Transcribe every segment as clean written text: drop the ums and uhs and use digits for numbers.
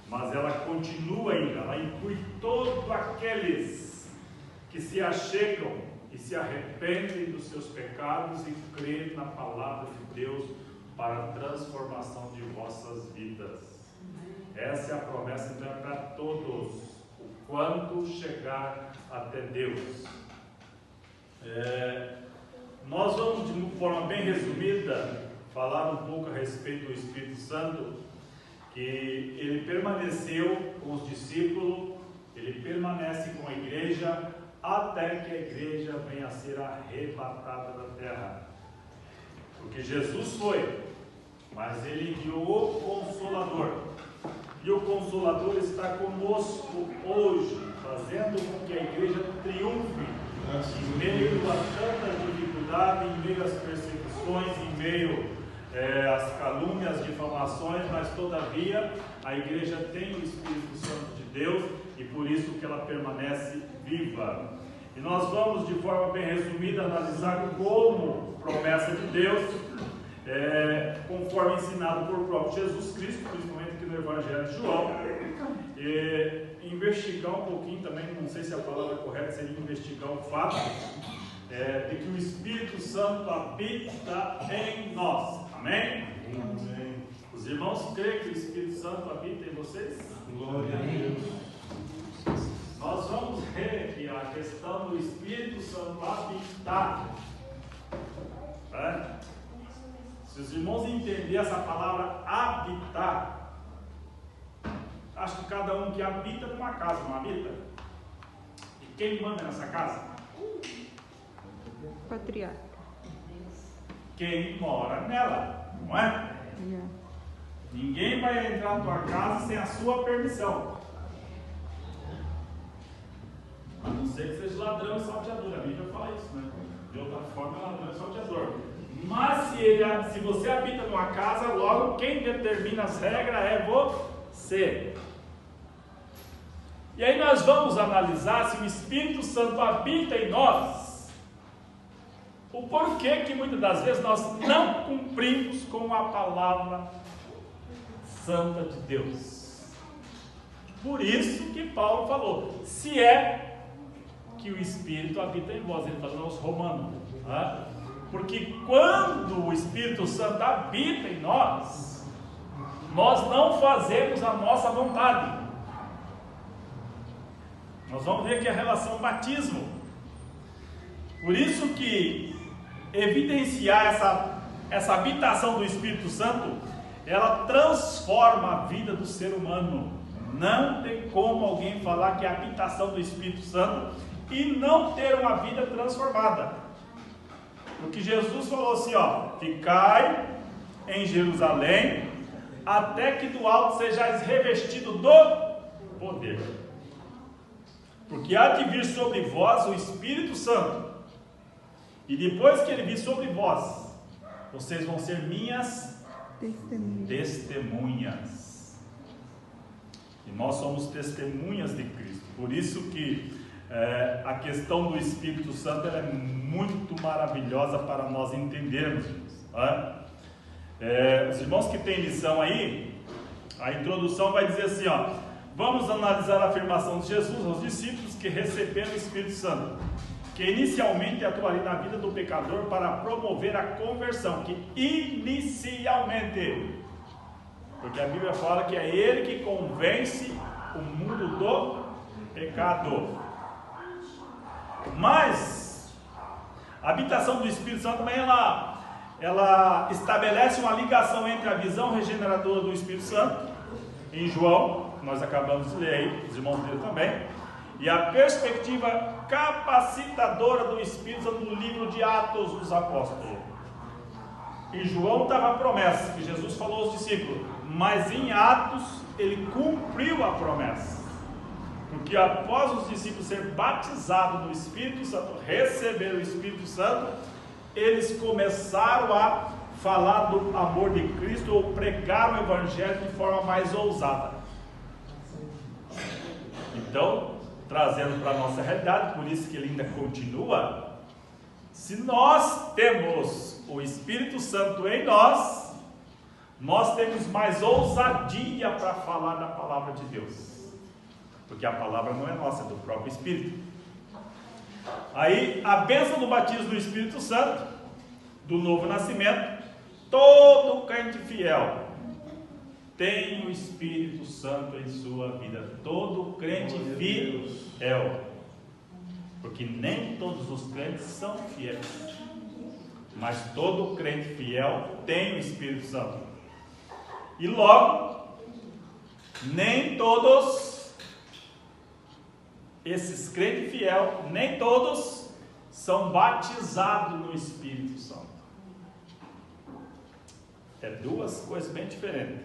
mas ela continua ainda, ela inclui todos aqueles que se achegam e se arrependem dos seus pecados e creem na palavra de Deus para a transformação de vossas vidas. Essa é a promessa, então, para todos, o quanto chegar até Deus. Nós vamos, de uma forma bem resumida, falar um pouco a respeito do Espírito Santo, que ele permaneceu com os discípulos, ele permanece com a igreja, até que a igreja venha a ser arrebatada da terra. Porque Jesus foi, mas ele enviou o Consolador. E o Consolador está conosco hoje, fazendo com que a igreja triunfe em meio a tanta dificuldade, em meio às perseguições, em meio às calúnias, difamações, mas todavia a igreja tem o Espírito Santo de Deus e por isso que ela permanece viva. E nós vamos, de forma bem resumida, analisar como promessa de Deus, conforme ensinado por próprio Jesus Cristo, principalmente aqui no Evangelho de João, investigar um pouquinho também, não sei se a palavra correta seria investigar o fato de que o Espírito Santo habita em nós. Amém? Amém. Os irmãos creem que o Espírito Santo habita em vocês? Glória a Deus. Nós vamos ver aqui a questão do Espírito Santo habitar. Se os irmãos entenderem essa palavra habitar, acho que cada um que habita numa casa, não habita? E quem manda nessa casa? Patriarca. Quem mora nela, não é? Ninguém vai entrar na tua casa sem a sua permissão. A não ser que seja ladrão e salteador. A Bíblia fala isso, né? De outra forma, ladrão e salteador. Mas se você habita numa casa, logo quem determina as regras é você. E aí nós vamos analisar se o Espírito Santo habita em nós. O porquê que muitas das vezes nós não cumprimos com a palavra santa de Deus. Por isso que Paulo falou, se é que o Espírito habita em vós, ele falou aos Romanos, porque quando o Espírito Santo habita em nós, nós não fazemos a nossa vontade. Nós vamos ver aqui a relação batismo. Por isso que evidenciar essa habitação do Espírito Santo, ela transforma a vida do ser humano. Não tem como alguém falar que é a habitação do Espírito Santo e não ter uma vida transformada. Porque Jesus falou assim, ficai em Jerusalém, até que do alto sejais revestido do poder. Porque há de vir sobre vós o Espírito Santo, e depois que ele vir sobre vós, vocês vão ser minhas testemunhas. E nós somos testemunhas de Cristo. Por isso que a questão do Espírito Santo ela é muito maravilhosa para nós entendermos. Os irmãos que têm lição aí, a introdução vai dizer assim, vamos analisar a afirmação de Jesus aos discípulos que receberam o Espírito Santo, que inicialmente atuaria na vida do pecador para promover a conversão, que inicialmente, porque a Bíblia fala que é ele que convence o mundo do pecado. Mas a habitação do Espírito Santo também ela estabelece uma ligação entre a visão regeneradora do Espírito Santo, em João, nós acabamos de ler aí, os irmãos leram também, e a perspectiva capacitadora do Espírito Santo no livro de Atos dos Apóstolos. Em João estava a promessa que Jesus falou aos discípulos, mas em Atos ele cumpriu a promessa, porque após os discípulos ser batizados no Espírito Santo, receber o Espírito Santo, eles começaram a falar do amor de Cristo, ou pregar o Evangelho de forma mais ousada. Então, trazendo para a nossa realidade, por isso que ele ainda continua, se nós temos o Espírito Santo em nós, nós temos mais ousadia para falar da palavra de Deus, porque a palavra não é nossa, é do próprio Espírito. Aí, a bênção do batismo do Espírito Santo, do novo nascimento, todo crente fiel tem o Espírito Santo em sua vida, todo crente fiel, porque nem todos os crentes são fiéis, mas todo crente fiel tem o Espírito Santo. E logo, nem todos esses crentes fiéis, nem todos são batizados no Espírito Santo. É duas coisas bem diferentes: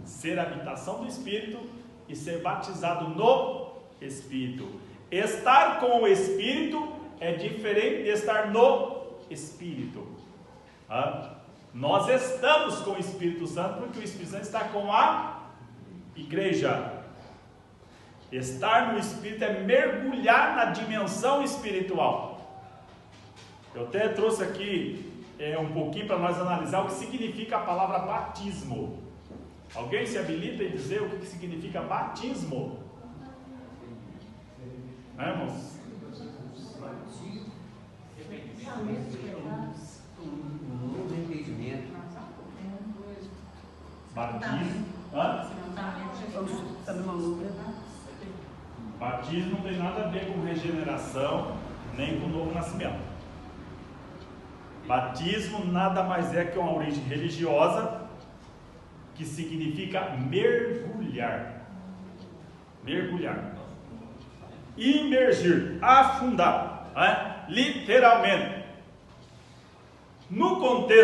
ser habitação do Espírito e ser batizado no Espírito. Estar com o Espírito é diferente de estar no Espírito. Nós estamos com o Espírito Santo porque o Espírito Santo está com a igreja. Estar no Espírito é mergulhar na dimensão espiritual. Eu até trouxe aqui um pouquinho para nós analisar o que significa a palavra batismo. Alguém se habilita em dizer o que significa batismo? Vamos? Batismo. Batismo não tem nada a ver com regeneração, nem com novo nascimento. Batismo nada mais é que uma origem religiosa, que significa mergulhar. Mergulhar. Imergir, afundar, literalmente. No contexto